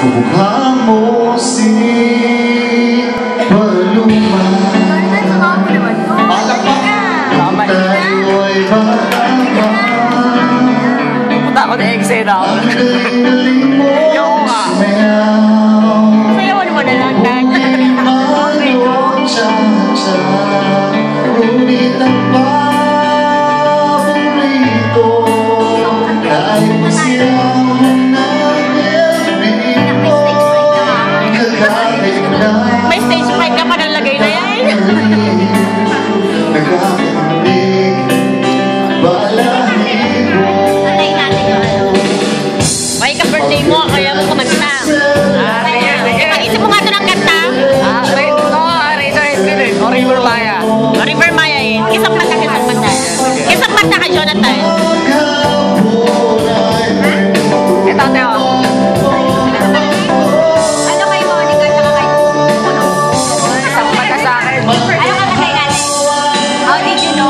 Kamukha mo si Paluma. Tayo'y magkama. Punta ako na eksena ako. Yung nga. Sayawan mo na lang, Dad. Ngunit ang paborito ay masiyang nag-ibig ko. May stage mic ka pa nalagay na yan. Nag-ibig balahibo. May ka-birthday mo, kaya mo kumanta. Pag-isip mo nga ito ng kanta. River Maya. River Maya yun. Kisang mata, kisang mata. Kisang mata ka, Jonathan. Ito, Teo. Ano kay Monica tsaka kay Puno? Isang mata sa akin. Ano ka kay natin? How did you know?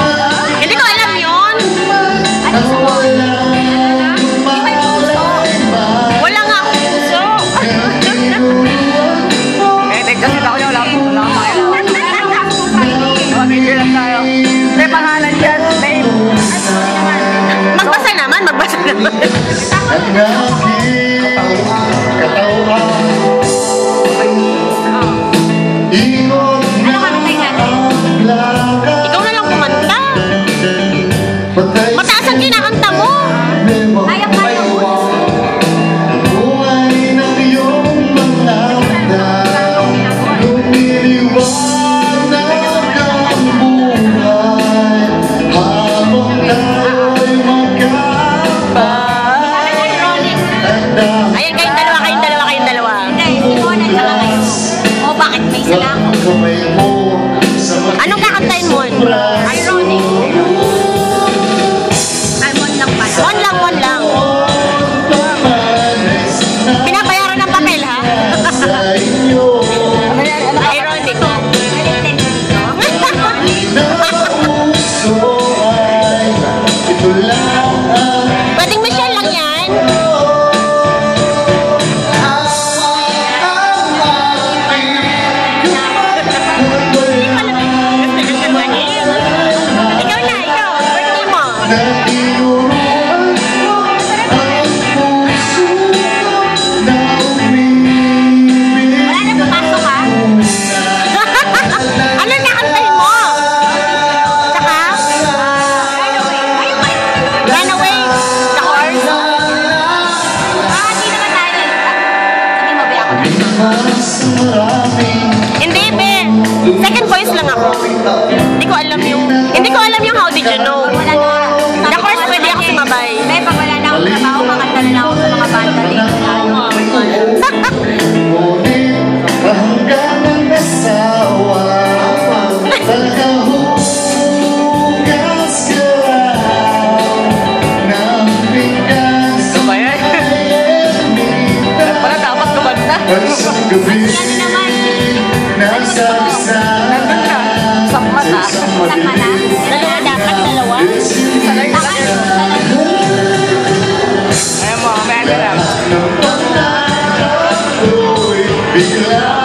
Hindi ko alam yun. Ano gusto mo? Di ba yung gusto? Wala nga akong puso. Eh, kasi ako yung lang. Wala ka tayo. Mag-video lang tayo. May pangalan dyan, babe. Magbasa naman, magbasa naman. At naging katawan. Ikot na ang lakad. Ikaw na lang kumanta. Patay Mataas ang kinakanta mo. Kaya mo. buhay ng iyong mga mata. Lumiliwanag ang buhay habang tayo'y magkabay. Ayan, kayong dalawa, kayong dalawa, kayong dalawa. Hindi, si Mona tsaka kay... Oh, bakit may isa lang? Anong kakantahin mo? Ironic. Ay, Mon lang pala. One lang, one lang. Pinabayaran ng papel, ha? Ironic. Alin din dito? Pwedeng Michelle lang yan. Ikaw na, ikaw. Birthday mo. Wala na pumasok ha? Ano nakantahin mo? Saka? Runaway. The Horse. Hindi naman tayo. Sige mo, biya ko na. Hindi, be. Second voice lang ako. Hindi ko alam yung How Did You Know. Wala na. The Horse, pwede ako sumabay. May pag wala na akong trabaho, makanta na lang ako sa mga banda din. Hanggang ang nasawa, pagkahugas ka ng bigas. Ano ba yan? Wala dapat kumanta. At sa gabi, Ano naman? nasa Nandun ka. Sa mata. isang Saan ka na? madilim. Dalawa dapat, dalawa. Ayan mo, may ano lang. Ng pagkakatao'y bigla